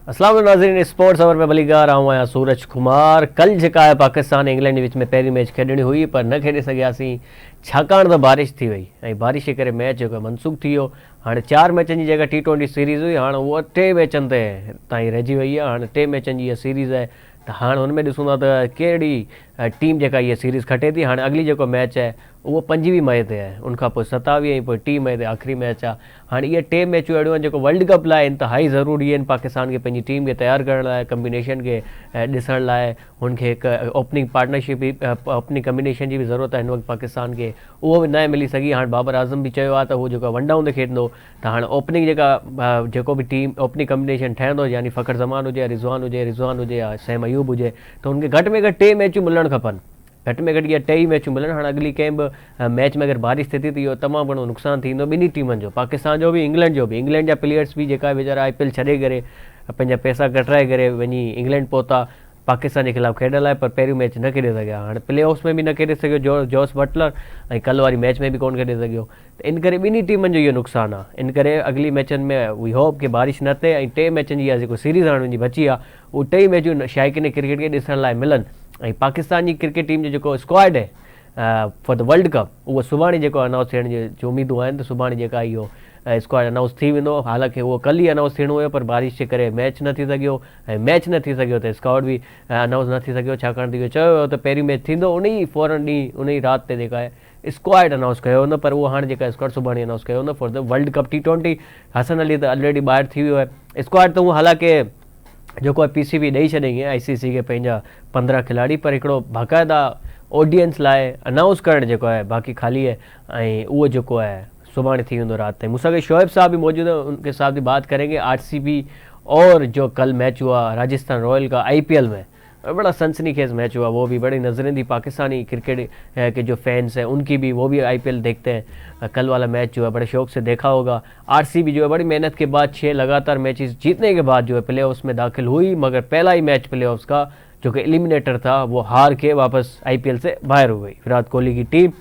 अस्सलाम वालेकुम नाज़रीन, स्पोर्ट्स ओवर में भली ॻाल्हि रहा आहियां सूरज कुमार। कल जेका आहे पाकिस्तान ऐं इंग्लैंड जे विच में पहिरीं मैच खेॾणी हुई पर न खेॾे सघियासीं छाकाणि त बारिश थी वई ऐं बारिश जे करे मैच जेको मनसूख थी वियो। हाणे 4 मैचनि जी जेका T20 सीरीज़ हुई हाणे उहा 3 मैचनि ते ताईं रहिजी वई आहे। हाणे 3 मैचनि जी इहा सीरीज़ आहे त हाणे हुन में ॾिसूं था त कहिड़ी टीम जेका इहा सीरीज़ खटे थी। हाणे अॻिली जेको मैच आहे उहो 25 मई ते आहे, उनखां पोइ 27 ऐं पोइ 30 मई ते आख़िरी मैच आहे। हाणे इहे 3 मैचूं अहिड़ियूं आहिनि जेको वर्ल्ड कप लाइ इंतिहाई ज़रूरी आहिनि पाकिस्तान खे पंहिंजी टीम खे तयारु करण लाइ, कम्बिनेशन खे ॾिसण लाइ। हुनखे हिकु ओपनिंग पार्टनरशिप बि ओपनिंग कम्बिनेशन जी बि ज़रूरत आहे हिन वक़्तु पाकिस्तान खे, उहो बि न मिली सघी। हाणे बाबर आज़म बि चयो आहे त उहो जेको 1 डाउन ते खेॾंदो त हाणे ओपनिंग जेका जेको बि टीम ओपनिंग कम्बिनेशन ठहंदो, यानी फ़खर ज़मान हुजे या रिज़वान हुजे या सैम अयूब हुजे, त हुनखे घटि में घटि 3 मैचूं मिलणु खपनि। घटि में घटि इहा 2 मैचूं मिलनि। हाणे अॻिली कंहिं बि मैच में अगरि बारिश थिए थी त इहो तमामु घणो नुक़सानु थींदो ॿिन्ही टीमनि जो, पाकिस्तान जो बि इंग्लैंड जो बि। इंग्लैंड जा प्लेयर्स बि जेका वीचारा IPL छॾे करे पंहिंजा पैसा कटराए करे वञी इंग्लैंड पहुता पाकिस्तान जे ख़िलाफ़ु खेॾण लाइ, पर पहिरियों मैच न खेॾे सघिया। हाणे प्ले ऑफ्स में बि न खेॾे सघियो जॉस बटलर, ऐं कल्ह वारी मैच में बि कोन खेॾे सघियो। त इन करे ॿिन्ही टीमनि जो इहो नुक़सानु आहे। इन करे अॻिली मैचनि में वी होप कि बारिश न थिए ऐं 3 मैचनि जी इहा जेको सीरीज़ हाणे मुंहिंजी बची आहे उहो 2 मैचूं शाइक़ीन क्रिकेट खे ॾिसण लाइ मिलनि। ऐं पाकिस्तान जी क्रिकेट टीम जो जेको स्क्वाड आहे फॉर द वर्ल्ड कप उहो सुभाणे जेको अनाउंस थियण जी उमेदूं आहिनि, त सुभाणे जेका इहो स्क्वाड अनाउंस थी वेंदो। हालांकि उहो कल्ह ई अनाउंस थियणो हुयो पर बारिश जे करे मैच न थी सघियो, ऐं मैच न थी सघियो त स्क्वाड बि अनाउंस न थी सघियो, छाकाणि त इहो चयो वियो त पहिरीं मैच थींदो उन ई फौरन ॾींहुं उन ई राति ते जेका आहे स्क्वाड अनाउंस कयो न, पर उहो हाणे जेका स्क्वाड सुभाणे अनाउंस कयो न for the World Cup T20। Hasan Ali त ऑलरेडी ॿाहिरि थी वियो आहे। स्क्वाड त उहो हालांकि जेको आहे PCB ॾेई छॾियईं ICC खे पंहिंजा 15 खिलाड़ी, पर हिकिड़ो बाक़ाइदा ऑडियंस लाइ अनाउंस करणु जेको आहे बाक़ी ख़ाली आहे, ऐं उहो जेको आहे सुभाणे थी वेंदो राति ताईं। मूंसां गॾु शोएब साहब भी मौजूद है, उनके साथ भी बात करेंगे RCB और जो कल मैच हुआ राजस्थान रॉयल का IPL में, बड़ा सनसनीखेज मैच हुआ, वो भी बड़ी नजरें दी पाकिस्तानी क्रिकेट के जो फैंस हैं उनकी भी, वो भी IPL देखते हैं। कल वाला मैच जो है बड़े शौक से देखा होगा। RCB जो है बड़ी मेहनत के बाद 6 लगातार मैचेस जीतने के बाद जो है प्ले ऑफ्स में दाखिल हुई, मगर पहला ही मैच प्ले ऑफ्स का जो कि एलिमिनेटर था वो हार के वापस IPL से बाहर हो गई विराट कोहली की टीम।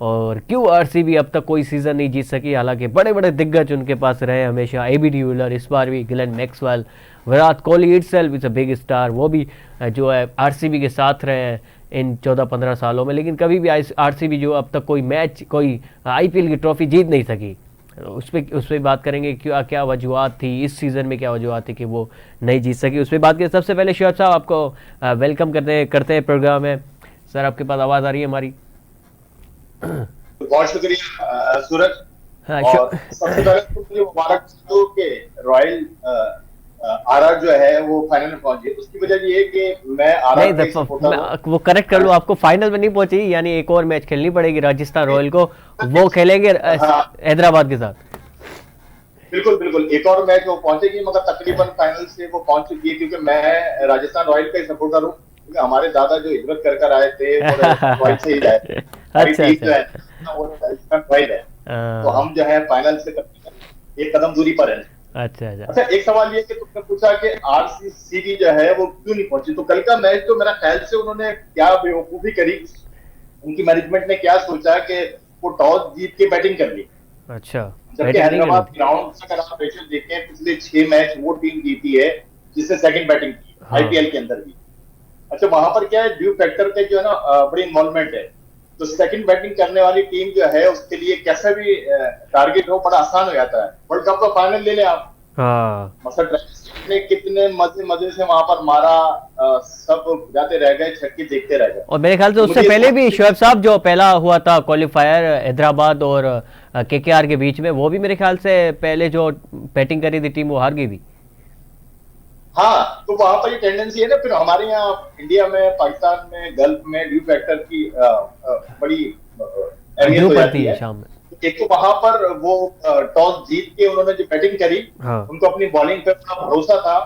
और क्यों RCB अब तक कोई सीज़न नहीं जीत सकी, हालांकि बड़े बड़े दिग्गज उनके पास रहे हमेशा, AB डिविलियर्स, इस बार भी Glenn Maxwell, Virat Kohli itself is a big star, वो भी जो है RCB के साथ रहे हैं इन 14-15 सालों में, लेकिन कभी भी RCB जो अब तक कोई मैच कोई IPL की ट्रॉफी जीत नहीं सकी। उस पर बात करेंगे क्या क्या वजूहत थी इस सीज़न में, क्या वजूहत थी कि वो नहीं जीत सकी, उस पर बात करें। सबसे पहले शोएब साहब आपको वेलकम करते हैं प्रोग्राम में। सर आपके पास आवाज़ आ रही है हमारी? बहुत शुक्रिया सूरज। हाँ, और सबसे पहले तो मुझे मुबारक हो कि रॉयल आरआर जो है वो फाइनल में पहुंची। उसकी वजह ये है कि मैं आरआर का सपोर्टर हूं। वो करेक्ट कर लो, आपको फाइनल में नहीं पहुंची, यानी एक और मैच खेलनी पड़ेगी राजस्थान रॉयल को, वो खेलेंगे हैदराबाद के साथ। बिल्कुल बिल्कुल, एक और मैच वो पहुंचेगी, मगर तकरीबन फाइनल से वो पहुंच चुकी है, क्योंकि मैं राजस्थान रॉयल का ही सपोर्टर हूँ। क्योंकि हमारे दादा जो हिजरत कर आए थे वो रॉयल से ही आए थे। अच्छा जो है वो राजस्थान रॉयल है, तो हम जो है फाइनल से एक कदम दूरी पर है। अच्छा, एक सवाल ये कि तुमने पूछा कि RCB जो है वो क्यों नहीं पहुंची, तो कल का मैच तो मेरा ख्याल से उन्होंने क्या बेवकूफी करी, उनकी मैनेजमेंट ने क्या सोचा कि वो टॉस जीत के बैटिंग कर ली। अच्छा, जबकि हैदराबाद ग्राउंड से अगर आप रेशियो देखें पिछले 6 मैच वो टीम जीती है जिसने सेकंड बैटिंग की IPL के अंदर भी। अच्छा, वहां पर क्या है, ड्यू फैक्टर के जो है ना बड़ी इन्वॉल्वमेंट है, तो सेकंड बैटिंग करने वाली टीम जो है उसके लिए कैसा भी टारगेट हो बड़ा आसान हो जाता है। वर्ल्ड कप का फाइनल ले लें आप, मतलब ने कितने मजे से वहां पर मारा, सब जाते रह गए, छक्के देखते रह गए। और मेरे ख्याल से उससे पहले भी शोएब साहब जो पहला हुआ था क्वालिफायर हैदराबाद और KKR के बीच में, वो भी मेरे ख्याल से पहले जो बैटिंग करी थी टीम वो हार गई भी। हाँ, तो वहां पर ये टेंडेंसी है ना, फिर हमारे यहाँ इंडिया में, पाकिस्तान में, गल्फ में ड्यू फैक्टर की बड़ी अहमियत हो जाती है शाम में। एक तो वहां पर वो टॉस जीत के उन्होंने जो बैटिंग करी, उनको अपनी बॉलिंग पे भरोसा था,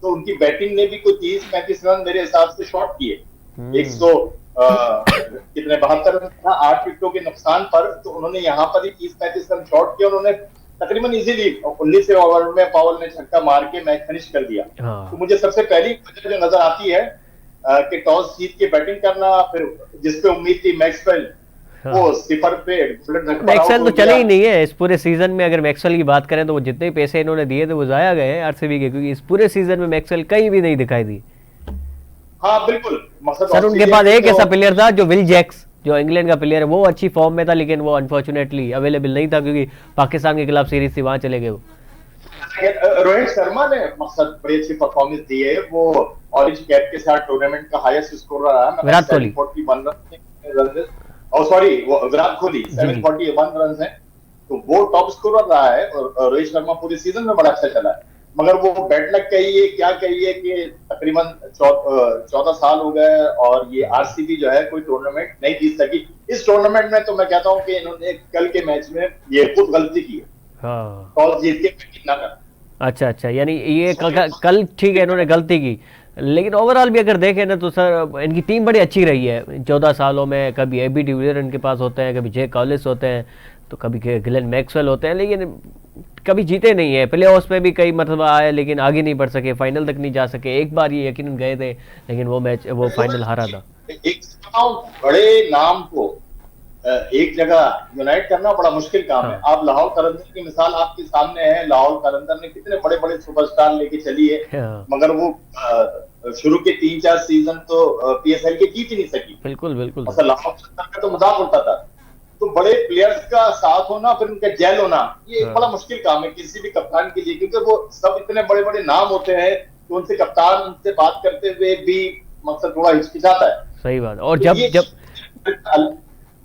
तो उनकी बैटिंग ने भी कोई 30-35 रन मेरे हिसाब से शॉर्ट किए। 100 कितने 72 रन था 8 विकेटों के नुकसान पर, तो उन्होंने यहाँ पर ही 30-35 रन शॉर्ट किया। उन्होंने तकरीबन इजीली 19वें ओवर में पावल ने छक्का मार के मैच फिनिश कर दिया। तो मुझे सबसे पहली वजह जो नजर आती है कि टॉस जीत के बैटिंग करना, फिर जिसपे उम्मीद थी मैक्सवेल हाँ। वो सिफर पे बुलेट रख पर आउट मैक्सवेल हो तो चले गया। ही नहीं है इस पूरे सीजन में। अगर मैक्सवेल की बात करें तो वो जितने पैसे इन्होंने दिए थे वो जाया गए हैं आरसीबी के, क्योंकि इस पूरे सीजन में मैक्सवेल कहीं भी नहीं दिखाई दी। हाँ बिल्कुल, मकसद सर उनके ऑस्ट्रेलिया पास के एक जो ऐसा प्लेयर था जो विल जैक्स, जो इंग्लैंड का प्लेयर है, वो अच्छी फॉर्म में था, लेकिन वो अनफॉर्चुनेटली अवेलेबल नहीं था क्योंकि पाकिस्तान के खिलाफ सीरीज थी, वहां चले गए वो। रोहित शर्मा ने मकसद बड़ी अच्छी परफॉर्मेंस दी है। वो ऑरेंज कैप के साथ टूर्नामेंट का हाईएस्ट स्कोर रहा है, विराट कोहली 741 रन। और सॉरी, वो विराट कोहली जी जी। 741 रन है, तो वो टॉप स्कोरर रहा है। और रोहित शर्मा पूरे सीजन में बड़ा अच्छा चला है। मगर वो बैड लक कहिए क्या कहिए कि तकरीबन 14 साल हो गए और ये आरसीबी जो है कोई टूर्नामेंट नहीं जीत सकी। इस टूर्नामेंट में तो मैं कहता हूं कि इन्होंने कल के मैच में ये खुद गलती की है, हाँ टॉस जीत के बैटिंग ना कर। अच्छा अच्छा, यानी ये कल ठीक है इन्होंने गलती की, लेकिन ओवरऑल भी अगर देखें ना तो सर इनकी टीम बड़ी अच्छी रही है 14 सालों में। कभी एबी डिविलियर इनके पास होते हैं, कभी जे कॉलिस होते हैं, तो कभी ग्लेन मैक्सवेल होते हैं, लेकिन कभी जीते नहीं है। प्ले ऑफ में भी कई मतलब आए लेकिन आगे नहीं बढ़ सके, फाइनल तक नहीं जा सके। एक बार ये यकीनन गए थे लेकिन वो मैच, वो फाइनल हारा था। एक बड़े नाम को एक जगह यूनाइट करना बड़ा मुश्किल काम है। हाँ आप लाहौर कलंदर की मिसाल आपके सामने है। लाहौर कलंदर ने कितने बड़े बड़े सुपरस्टार लेके चली है, हाँ मगर वो शुरू के 3-4 सीजन तो पीएसएल के जीत ही नहीं सकी। बिल्कुल बिल्कुल मतलब लाहौर कलंदर का तो मजाक उड़ता था। तो बड़े प्लेयर्स का साथ होना, फिर उनका जेल होना, ये एक हाँ बड़ा मुश्किल काम है किसी भी कप्तान के लिए, क्योंकि वो सब इतने बड़े बड़े नाम होते हैं तो उनसे कप्तान उनसे बात करते हुए भी मकसद थोड़ा हिचकिचाता है। सही बात। और तो जब ये जब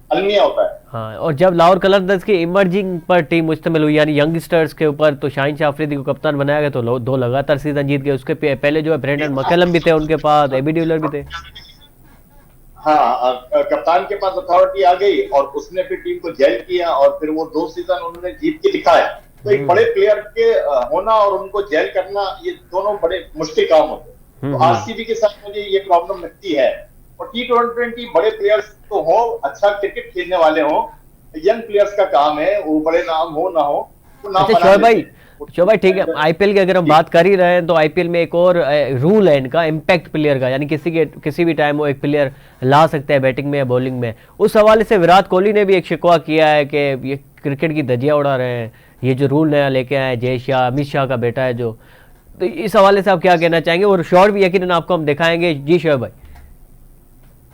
अलमिया होता है। हाँ, और जब लाहौर कलंदर्स की इमर्जिंग पर टीम मुश्तमिल हुई यानी यंगस्टर्स के ऊपर, तो शाहीन शाह अफरीदी को कप्तान बनाया गया, तो 2 लगातार सीजन जीत गए। उसके पहले जो है ब्रेंडन मैकलम भी थे उनके पास, एबी डिविलियर भी थे। हाँ, कप्तान के पास अथॉरिटी आ गई और उसने फिर टीम को जेल किया और फिर वो 2 सीजन उन्होंने जीत के दिखाया। तो एक बड़े प्लेयर के होना और उनको जेल करना, ये दोनों बड़े मुश्किल काम होते हैं। तो आरसीबी के साथ मुझे ये प्रॉब्लम लगती है। और T20 बड़े प्लेयर्स तो हो, अच्छा क्रिकेट खेलने वाले हो, यंग प्लेयर्स का काम है, वो बड़े नाम हो ना हो तो नाम अच्छा बना शोएब भाई ठीक है, आईपीएल की अगर हम बात कर ही रहे हैं तो आईपीएल में एक और रूल है इनका, इम्पैक्ट प्लेयर का, यानी किसी भी टाइम वो एक प्लेयर ला सकते हैं बैटिंग में या बॉलिंग में। उस हवाले से विराट कोहली ने भी एक शिकवा किया है कि ये क्रिकेट की धज्जियां उड़ा रहे हैं, ये जो रूल नया लेके आए जय शाह, अमित शाह का बेटा है जो। तो इस हवाले से आप क्या कहना चाहेंगे? और शॉर्ट भी यकीनन आपको हम दिखाएंगे। जी शोएब भाई।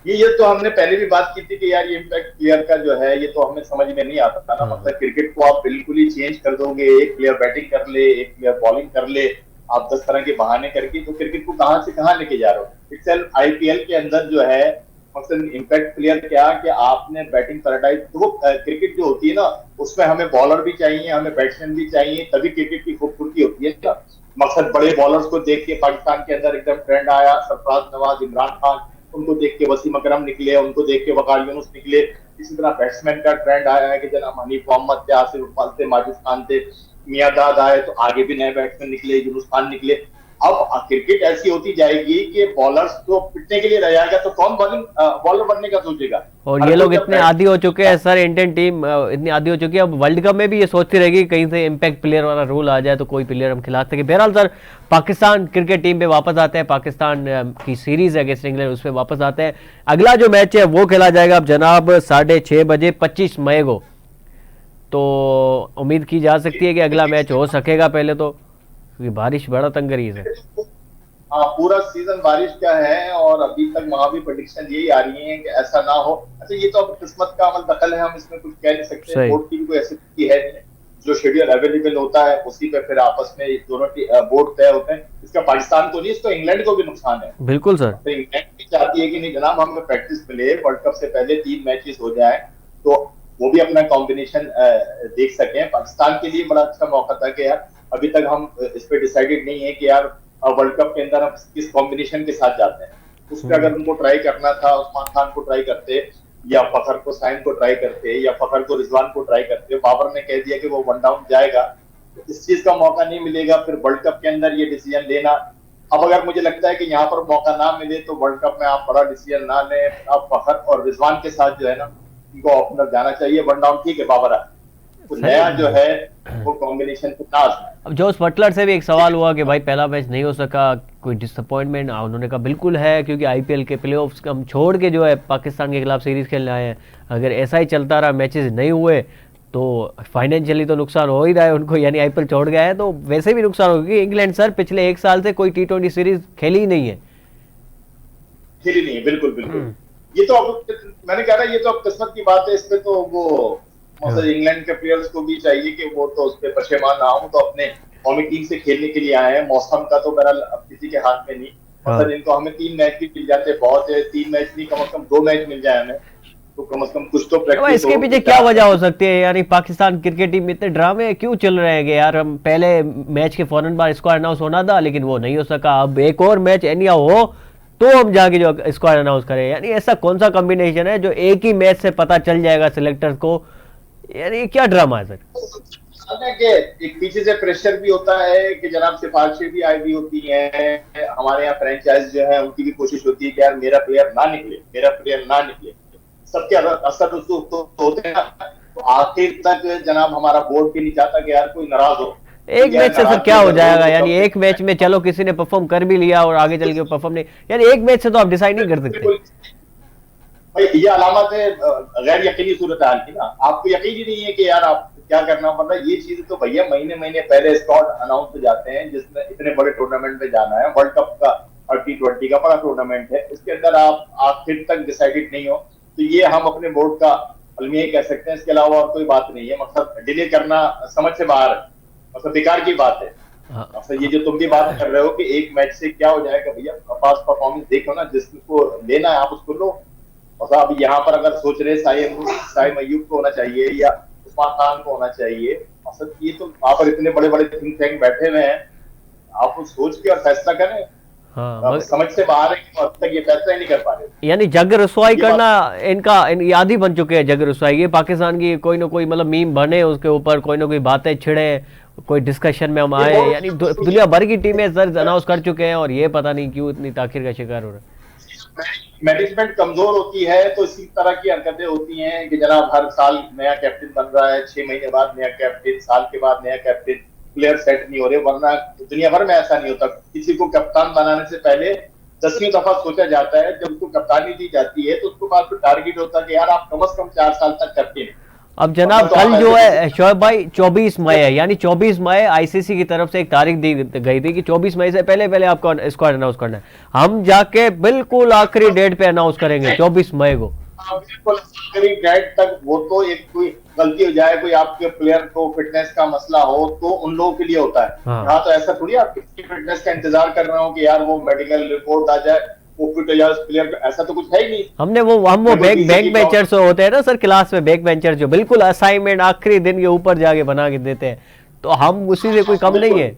ये तो हमने पहले भी बात की थी कि यार ये इम्पैक्ट प्लेयर का जो है ये तो हमें समझ में नहीं आता था ना। मतलब क्रिकेट को आप बिल्कुल ही चेंज कर दोगे, एक प्लेयर बैटिंग कर ले, एक प्लेयर बॉलिंग कर ले, आप 10 तरह के बहाने करके, तो क्रिकेट को कहां से कहां लेके जा रहे हो। इट्सेल्फ आईपीएल के अंदर जो है मतलब इम्पैक्ट प्लेयर क्या कि आपने बैटिंग पैराडाइज, तो वो क्रिकेट जो होती है ना उसमें हमें बॉलर भी चाहिए, हमें बैट्समैन भी चाहिए, तभी क्रिकेट की खूबसूरती होती है ना। मकसद बड़े बॉलर्स को देख के पाकिस्तान के अंदर एकदम ट्रेंड आया, सरफराज नवाज, इमरान खान, उनको देख के वसीम अकरम निकले, उनको देख के वकार यूनुस निकले। इसी तरह बैट्समैन का ट्रेंड आया है कि जनाब हनीफ मोहम्मद थे, आसिफ इकबाल थे, माजिद खान थे, मियां दाद आए, तो आगे भी नए बैट्समैन निकले, यूनुस खान निकले। अब क्रिकेट ऐसी होती जाएगी कि बॉलर्स तो पिटने के लिए रह जाएगा, तो कौन बॉलर बनने का सोचेगा। और ये लोग इतने आदी हो चुके हैं सर, इंडियन टीम इतनी आदी हो चुकी है, अब वर्ल्ड कप में भी ये सोचती रहेगी कहीं से इम्पैक्ट प्लेयर वाला रूल आ जाए तो कोई प्लेयर हम खिला सके। बहरहाल सर पाकिस्तान क्रिकेट टीम पे वापस आते हैं, पाकिस्तान की सीरीज है अगेंस्ट इंग्लैंड, उसमें वापस आते हैं। अगला जो मैच है वो खेला जाएगा अब जनाब 6:30 बजे 25 मई को। तो उम्मीद की जा सकती है कि अगला मैच हो सकेगा पहले तो, क्योंकि बारिश बड़ा तंग करी है। हाँ, पूरा सीजन बारिश का है और अभी तक वहां भी प्रेडिक्शन यही आ रही है कि ऐसा ना हो। अच्छा, ये तो अब किस्मत का अमल दखल है, हम इसमें कुछ कह नहीं सकते। बोर्ड की भी कोई ऐसी स्थिति है नहीं, जो शेड्यूल अवेलेबल होता है उसी पे फिर आपस में दोनों बोर्ड तय होते हैं। इसका पाकिस्तान को नहीं, इसको इंग्लैंड को भी नुकसान है। बिल्कुल सर। तो इंग्लैंड भी चाहती है कि नहीं जनाब हमें प्रैक्टिस मिले, वर्ल्ड कप से पहले 3 मैचेस हो जाए, तो वो भी अपना कॉम्बिनेशन देख सके। पाकिस्तान के लिए बड़ा अच्छा मौका था कि यार अभी तक हम इस पे डिसाइडेड नहीं है कि यार वर्ल्ड कप के अंदर हम किस कॉम्बिनेशन के साथ जाते हैं। उस पर अगर उनको ट्राई करना था, उस्मान खान को ट्राई करते, या फखर को साइन को ट्राई करते, या फखर को रिजवान को ट्राई करते। बाबर ने कह दिया कि वो 1 डाउन जाएगा, तो इस चीज का मौका नहीं मिलेगा फिर वर्ल्ड कप के अंदर ये डिसीजन लेना। अब अगर मुझे लगता है कि यहाँ पर मौका ना मिले तो वर्ल्ड कप में आप बड़ा डिसीजन ना लें। आप फखर और रिजवान के साथ जो है ना, उनको ओपनर जाना चाहिए। 1 डाउन ठीक है, बाबर तो नया जो है वो कॉम्बिनेशन तो नाज है। अब जोस बटलर से भी एक सवाल हुआ कि भाई पहला मैच नहीं हो सका, कोई डिसअपॉइंटमेंट? उन्होंने कहा बिल्कुल है, क्योंकि आईपीएल के प्लेऑफ्स हम छोड़ के जो है पाकिस्तान के खिलाफ सीरीज खेलने आए हैं। अगर ऐसा ही चलता रहा, मैचेस नहीं हुए, तो फाइनेंशियली तो नुकसान हो ही रहा है उनको, यानी आईपीएल छोड़ गया है तो वैसे भी नुकसान होगा, क्योंकि इंग्लैंड सर पिछले 1 साल से कोई T20 सीरीज खेली ही नहीं है। खेली नहीं है, बिल्कुल बिल्कुल। ये तो अब मैंने कहा ना, ये तो अब किस्मत की बात है। इसमें तो वो मतलब इंग्लैंड के प्लेयर्स को भी चाहिए कि वो तो उस पर पशेमान ना हो, तो अपने कौमी टीम से खेलने के लिए आए हैं। मौसम का तो बहरहाल अब किसी के हाथ में नहीं। मतलब इनको हमें 3 मैच भी मिल जाते बहुत है, 3 मैच नहीं, कम से कम 2 मैच मिल जाए हमें, तो कम से कम कुछ तो प्रैक्टिस। इसके पीछे क्या वजह हो सकती है? यानी पाकिस्तान क्रिकेट टीम में इतने ड्रामे क्यों चल रहे हैं कि यार हम पहले मैच के फौरन बाद स्क्वाड अनाउंस होना था, लेकिन वो नहीं हो सका, अब एक और मैच एनिया हो तो हम जाके जो स्क्वाड अनाउंस करें। यानी ऐसा कौन सा कॉम्बिनेशन है जो एक ही मैच से पता चल जाएगा सिलेक्टर्स को? यानी ये क्या ड्रामा है सर? एक पीछे से प्रेशर भी होता है कि जनाब सिफारिशें भी आई भी होती हैं। हमारे यहाँ फ्रेंचाइज जो है उनकी भी कोशिश होती है कि यार मेरा प्लेयर ना निकले, मेरा प्लेयर ना निकले। सबके असर तो होते हैं। तो आखिर तक जनाब हमारा बोर्ड भी नहीं चाहता कि यार कोई नाराज हो। एक मैच से सर क्या हो जाएगा? यानी एक मैच में चलो किसी ने परफॉर्म कर भी लिया और आगे चल के परफॉर्म नहीं, यानी एक मैच से तो आप डिसाइड नहीं कर सकते भाई। ये अलामत है गैर यकीनी सूरत हाल की ना। आपको यकीन ही नहीं है कि यार आप क्या करना पड़ रहा है। ये चीजें तो भैया महीने महीने पहले स्क्वाड अनाउंस हो जाते हैं, जिसमें इतने बड़े टूर्नामेंट में जाना है, वर्ल्ड कप का और T20 का बड़ा टूर्नामेंट है, इसके अंदर आप आखिर तक डिसाइडेड नहीं हो, तो ये हम अपने बोर्ड का अलमिया कह सकते हैं। इसके अलावा और कोई बात नहीं है। मतलब डिले करना समझ से बाहर है, मतलब बेकार की बात है। अच्छा, ये जो तुम भी बात कर रहे हो कि एक मैच से क्या हो जाएगा, भैया पास परफॉर्मेंस देखो ना, जिसको लेना है आप उसको लो। और अब यहाँ पर अगर सोच रहे साइम अय्यूब को होना चाहिए या उस्मान खान को होना चाहिए, मतलब ये तो वहां पर इतने बड़े बड़े थिंक टैंक बैठे हुए हैं, आप सोच के और फैसला करें। समझ से बाहर है कि अब तक ये फैसला ही नहीं कर पा रहे। यानी जग रसवाई करना इनका आदी बन चुके हैं। जग रसवाई ये पाकिस्तान की कोई ना कोई मतलब मीम बने, उसके ऊपर कोई ना कोई बातें छिड़े, कोई डिस्कशन में हम आए। यानी दुनिया भर की टीमें सर अनाउंस कर चुके हैं और ये पता नहीं क्यों इतनी ताखिर का शिकार हो रहा है। मैनेजमेंट कमजोर होती है तो इसी तरह की हरकतें होती हैं कि जनाब हर साल नया कैप्टन बन रहा है, 6 महीने बाद नया कैप्टन, साल के बाद नया कैप्टन, प्लेयर सेट नहीं हो रहे। वरना दुनिया भर में ऐसा नहीं होता। किसी को कप्तान बनाने से पहले 10वीं दफा सोचा जाता है। जब उसको कप्तानी दी जाती है तो उसके बाद टारगेट होता है कि यार आप कम से कम 4 साल तक कैप्टन। अब जनाब कल जो है शोएब भाई 24 मई है, यानी 24 मई आईसीसी की तरफ से एक तारीख दी गई थी कि 24 मई से पहले पहले आपको स्क्वाड अनाउंस करना है। हम जाके बिल्कुल आखिरी डेट पे अनाउंस करेंगे 24 मई को। बिल्कुल आखिरी डेट तक। वो तो एक कोई गलती हो जाए, कोई आपके प्लेयर को फिटनेस का मसला हो तो उन लोगों के लिए होता है। हाँ, तो ऐसा थोड़ी आप किसी फिटनेस का इंतजार कर रहे हो कि यार वो मेडिकल रिपोर्ट आ जाए, वो फिट हो जाए प्लेयर, ऐसा तो कुछ है ही नहीं। हम वो बैक बेंचर्स होते हैं ना सर क्लास में, बैक बेंचर जो बिल्कुल असाइनमेंट आखिरी दिन के ऊपर जाके बना के देते हैं, तो हम उसी से कोई कम नहीं है।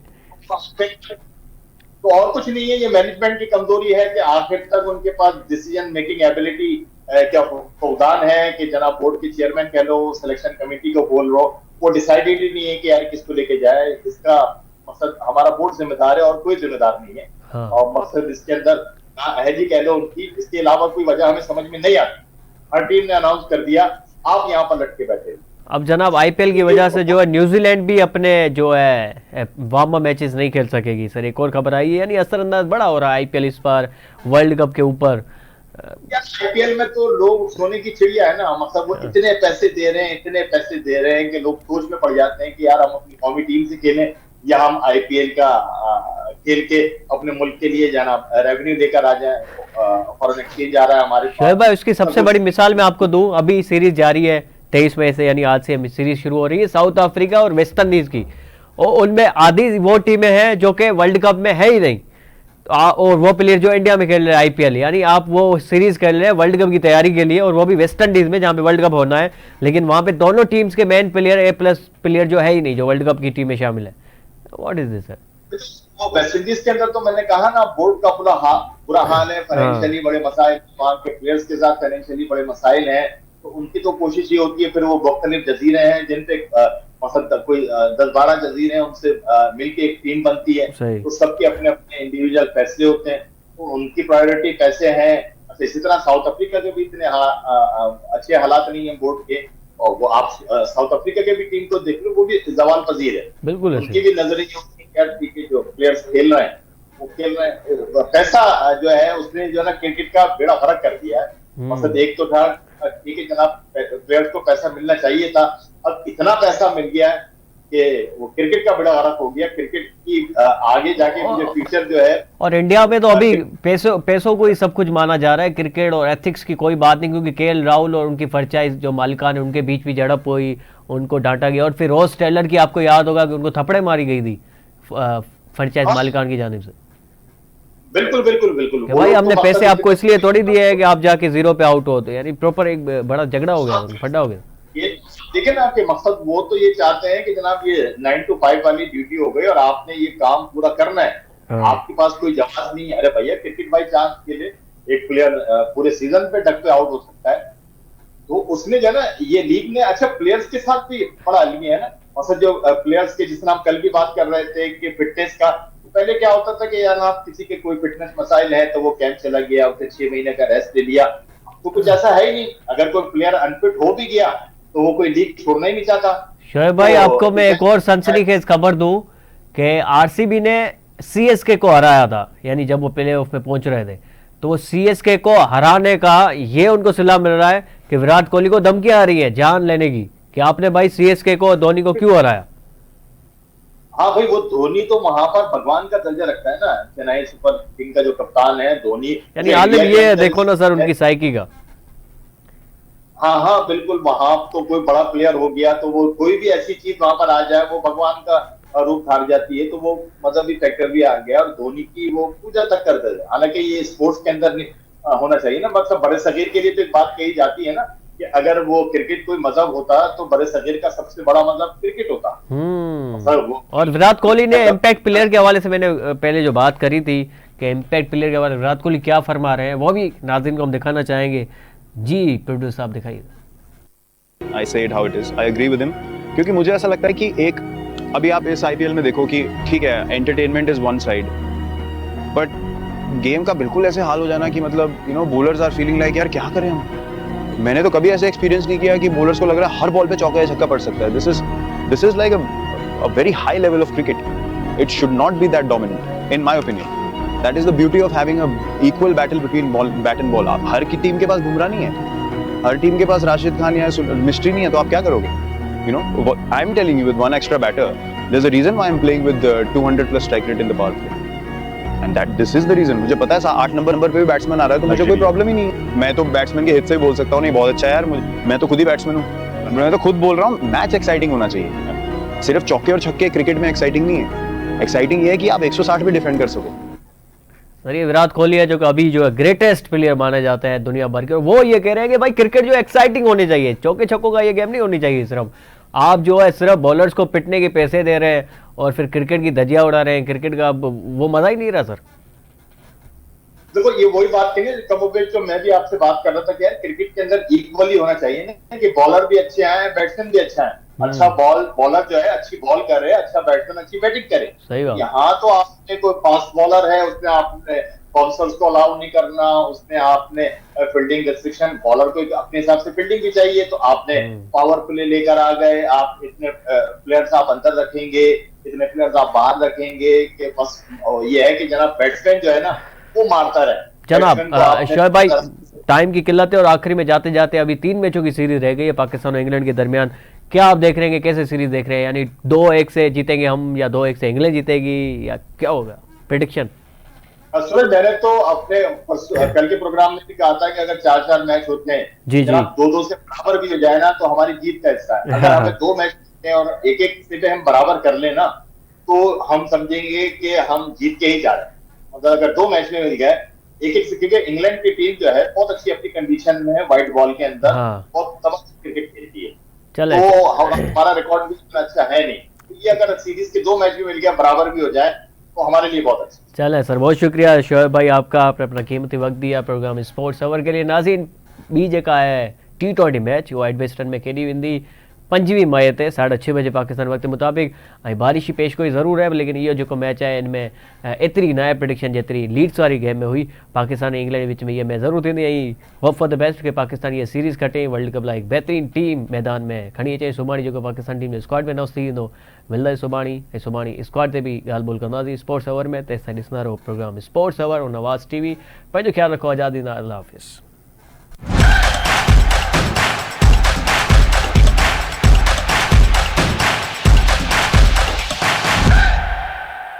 तो और कुछ नहीं है, ये मैनेजमेंट की कमजोरी है कि आखिर तक उनके पास डिसीजन मेकिंग एबिलिटी क्या फौदान है कि जनाब बोर्ड के चेयरमैन कह लो, सिलेक्शन कमेटी को बोल लो, वो डिसाइडेड ही नहीं है कि यार किसको लेके जाए। इसका मकसद हमारा बोर्ड जिम्मेदार है और कोई जिम्मेदार नहीं है। हाँ। और मकसद इसके अंदर नाअहली कह लो उनकी, इसके अलावा कोई वजह हमें समझ में नहीं आती। हर टीम ने अनाउंस कर दिया, आप यहाँ पर लटके बैठे। अब जनाब आईपीएल की वजह से जो है न्यूजीलैंड भी अपने जो है वार्म अप मैचेस नहीं खेल सकेगी सर, एक और खबर आई है। यानी असरअंदाज बड़ा हो रहा है आईपीएल इस बार वर्ल्ड कप के ऊपर। आईपीएल में तो लोग सोने की चिड़िया है ना। मतलब वो इतने पैसे दे रहे हैं, इतने पैसे दे रहे हैं कि लोग सोच में पड़ जाते हैं कि यार हम अपनी कौमी टीम से खेलें या हम आईपीएल का खेल के अपने मुल्क के लिए जाना रेवेन्यू लेकर आ जाए। फॉरेन एक्सचेंज आ रहा है हमारे शोएब भाई, उसकी सबसे बड़ी मिसाल मैं आपको दूं, अभी सीरीज जारी है 23 मई से, यानी आज से सीरीज शुरू हो रही है साउथ अफ्रीका और वेस्ट इंडीज की, और उनमें आधी वो टीमें हैं जो कि वर्ल्ड कप में है ही नहीं, और वो प्लेयर जो इंडिया में खेल रहे हैं आईपीएल। यानी आप वो सीरीज खेल रहे हैं वर्ल्ड कप की तैयारी के लिए, और वो भी वेस्ट इंडीज में जहां पे वर्ल्ड कप होना है, लेकिन वहां पे दोनों टीम्स के मेन प्लेयर A+ प्लेयर जो है ही नहीं, जो वर्ल्ड कप की टीम में शामिल है। What is this sir? वो वेस्ट इंडीज के अंदर तो मैंने कहा ना, बोर्ड का बुरा हाल है, फाइनेंशियली बड़े मसाइल, वहां के प्लेयर्स के साथ फाइनेंशियली बड़े मसाइल हैं। तो उनकी तो कोशिश ये होती है, फिर वो मुख्तलिफ जजीरे हैं जिन पे मतलब कोई 10-12 जजीरे हैं, उनसे मिलके एक टीम बनती है, तो सबके अपने अपने इंडिविजुअल फैसले होते हैं, तो उनकी प्रायोरिटी पैसे हैं। इसी तरह साउथ अफ्रीका के भी इतने अच्छे हालात नहीं है बोर्ड के, और वो आप साउथ अफ्रीका के भी टीम को देख लो, वो भी जवान पजीर है, बिल्कुल उनकी भी नजरें ये होती है कि यार ठीक है, जो प्लेयर्स खेल रहे हैं वो खेल रहे हैं। पैसा जो है उसने जो है ना क्रिकेट का बेड़ा फर्क कर दिया है। मकसद एक तो था, ठीक है जनाब, प्लेयर्स को पैसा मिलना चाहिए था, अब इतना पैसा मिल गया है कि वो क्रिकेट का बड़ा गरक हो गया। क्रिकेट की आगे जाके मुझे फ्यूचर जो है, और इंडिया में तो अभी पैसों को ही सब कुछ माना जा रहा है, क्रिकेट और एथिक्स की कोई बात नहीं, क्योंकि केएल राहुल और उनकी फ्रेंचाइज जो मालिकान है उनके बीच भी झड़प हुई, उनको डांटा गया, और फिर रोज टेलर की आपको याद होगा कि उनको थप्पड़े मारी गई थी फ्रेंचाइज मालिकान की जानिब से। बिल्कुल बिल्कुल बिल्कुल, भाई हमने पैसे आपको इसलिए थोड़ी दिए है कि आप जाके जीरो पे आउट हो, तो यानी प्रॉपर एक बड़ा झगड़ा हो गया, फड्डा हो गया। ये देखिए ना, आपके मकसद वो तो ये चाहते हैं कि जनाब ये 9 to 5 वाली ड्यूटी हो गई और आपने ये काम पूरा करना है, आपके पास कोई जवाब नहीं है। अरे भैया, क्रिकेट बाई चांस के लिए एक प्लेयर पूरे सीजन पे डक पे आउट हो सकता है, तो उसने जो है ना, ये लीग ने अच्छा प्लेयर्स के साथ भी बड़ा अलमी है ना। मतलब जो प्लेयर्स के, जिसमें हम कल भी बात कर रहे थे कि फिटनेस का, तो पहले क्या होता था कि यार आप किसी के कोई फिटनेस मसाइल है तो वो कैंप चला गया, उसे 6 महीने का रेस्ट ले लिया, तो कुछ ऐसा है ही नहीं। अगर कोई प्लेयर अनफिट हो भी गया तो वो कोई लीग छोड़ना ही नहीं चाहता। शोएब भाई, तो आपको मैं एक और सनसनीखेज खबर दूं कि आरसीबी ने सीएसके को हराया था, यानी जब वो प्ले ऑफ में पहुंच रहे थे, तो वो सीएसके को हराने का ये उनको सिला मिल रहा है कि विराट कोहली को धमकी आ रही है जान लेने की कि आपने भाई सीएसके को, धोनी को क्यों हराया। हाँ भाई, वो धोनी तो वहां पर भगवान का दर्जा रखता है ना, चेन्नई सुपर किंग का जो कप्तान है धोनी। यानी आलिम ये देखो ना सर उनकी साइकी का। हाँ हाँ बिल्कुल, वहां तो कोई बड़ा प्लेयर हो गया तो वो कोई भी ऐसी चीज वहां पर आ जाए वो भगवान का रूप धार जाती है, तो वो मजहबी फैक्टर भी आ गया और धोनी की वो पूजा तक करते थे। हालांकि ये स्पोर्ट्स के अंदर नहीं होना चाहिए ना, मतलब बड़े सगीर के लिए तो एक बात कही जाती है ना कि अगर वो क्रिकेट कोई मजहब होता तो बड़े सगीर का सबसे बड़ा मजहब क्रिकेट होता। और विराट कोहली ने इम्पैक्ट प्लेयर के हवाले से मैंने पहले जो बात करी थी कि इम्पैक्ट प्लेयर के हवाले विराट कोहली क्या फरमा रहे हैं, वो भी नाज़रीन को हम दिखाना चाहेंगे। जी प्रोड्यूसर साहब दिखाइए। I say it how it is. I agree with him. क्योंकि मुझे ऐसा लगता है कि एक अभी आप इस आईपीएल में देखो कि ठीक है entertainment is one side, but game का बिल्कुल ऐसे हाल हो जाना कि मतलब बॉलर्स आर फीलिंग लाइक यार क्या करें हम। मैंने तो कभी ऐसे एक्सपीरियंस नहीं किया कि बॉलर्स को लग रहा है हर बॉल पे चौका या छक्का पड़ सकता है। This is like a very high level of cricket. It should not be that dominant in my opinion. That is the beauty of having a equal battle between bat and ball. आप हर की team के पास बुमराह नहीं है, हर team के पास राशिद खान या mystery नहीं है, तो आप क्या करोगे? I am telling you with one extra batter there is a reason why I am playing with 200 plus strike rate in the power play, and that this is the reason. मुझे पता है 8 number पे भी batsman आ रहा है तो मुझे कोई प्रॉब्लम ही नहीं है। मैं तो बैट्समैन के हित से ही बोल सकता हूँ, नहीं बहुत अच्छा है यार, मैं तो खुद ही बैट्समैन हूँ, मैं तो खुद बोल रहा हूँ मैच एक्साइटिंग होना चाहिए। सिर्फ चौके और छक्के क्रिकेट में एक्साइटिंग नहीं है। एक्साइटिंग ये है कि आप 160 भी डिफेंड कर सको। सर ये विराट कोहली है जो कि अभी जो है ग्रेटेस्ट प्लेयर माने जाते हैं दुनिया भर के, और वो ये कह रहे हैं कि भाई क्रिकेट जो एक्साइटिंग होनी चाहिए, चौके छक्कों का ये गेम नहीं होनी चाहिए। सिर्फ आप जो है सिर्फ बॉलर्स को पिटने के पैसे दे रहे हैं और फिर क्रिकेट की धज्जियां उड़ा रहे हैं, क्रिकेट का वो मजा ही नहीं रहा सर। देखो ये वही बात थी ना कमोबेश जो मैं भी आपसे बात कर रहा था कि यार क्रिकेट के अंदर इक्वली होना चाहिए ना, कि बॉलर भी अच्छे आए, बैट्समैन भी अच्छा है। अच्छा बॉलर जो है अच्छी बॉल करे, अच्छा बैट्समैन अच्छी बैटिंग करे। सही बात। यहाँ तो आपने कोई फास्ट बॉलर है, उसने आपने बाउंसर्स को अलाउ नहीं करना, उसने आपने फील्डिंग रिस्ट्रिक्शन, बॉलर को अपने हिसाब से फील्डिंग भी चाहिए, तो आपने पावर प्ले लेकर आ गए, आप इतने प्लेयर्स आप अंदर रखेंगे, इतने प्लेयर्स आप बाहर रखेंगे कि बस ये है कि जनाब बैट्समैन जो है ना वो मारता रहे। जनाब शोएब भाई टाइम की किल्लत है और आखिरी में जाते जाते अभी 3 मैचों की सीरीज रह गई है पाकिस्तान और इंग्लैंड के दरमियान, क्या आप देख रहे हैं, कैसे सीरीज देख रहे हैं, यानी 2-1 से जीतेंगे हम या 2-1 से इंग्लैंड जीतेगी या क्या होगा प्रेडिक्शन? सूरज, मैंने तो अपने कल के प्रोग्राम में भी कहा था कि अगर 4-4 मैच होते हैं, जी 2-2 से बराबर भी हो जाए ना तो हमारी जीत का हिस्सा है। अगर हमें 2 मैच होते हैं और 1-1 से हम बराबर कर ले ना तो हम समझेंगे कि हम जीत के ही जा रहे हैं। अगर 2 मैच में मिल गए 1-1 से, क्योंकि इंग्लैंड की टीम जो है बहुत अच्छी अपनी कंडीशन में है, व्हाइट बॉल के अंदर बहुत तबाह क्रिकेट खेलती है, तो हमारा रिकॉर्ड भी इतना अच्छा है नहीं, तो ये अगर सीरीज के 2 मैच भी मिल गया बराबर भी हो जाए तो हमारे लिए बहुत अच्छा। चले सर, बहुत शुक्रिया शोएब भाई आपका, आपने अपना कीमती वक्त दिया प्रोग्राम स्पोर्ट्स अवर के लिए। नाज़रीन, बीजे का है T20 मैच, वाइट वेस्टर्न में खेली वेंदी पंजवीं मई ते 6:30 बजे पाकिस्तान वक्त मुताबिक। ऐं बारिश जी पेशगोई ज़रूर है, लेकिन इहो जेको मैच आहे इनमें एतिरी न आहे प्रिडिक्शन जेतिरी लीड्स वारी गेम में हुई। पाकिस्तान ऐं इंग्लैंड विच में इहा मैच ज़रूर थींदी, ऐं होप फॉर द बेस्ट के पाकिस्तान इहा सीरीज़ खटे, वर्ल्ड कप लाइ हिकु बहितरीनु टीम मैदान में खणी अचे। सुभाणे जेको पाकिस्तान टीम जो स्क्वाड में अनाउंस थी वेंदो, मिलंदे सुभाणे, ऐं सुभाणे स्क्वाड ते बि ॻाल्हि ॿोल कंदासीं स्पोर्ट्स अवर में। तेसिताईं ॾिसंदा रहो प्रोग्राम स्पोर्ट्स अवर और नवाज़ TV। पंहिंजो ख्यालु रखो, आज़ादी ना, अल्लाह हाफ़िज़।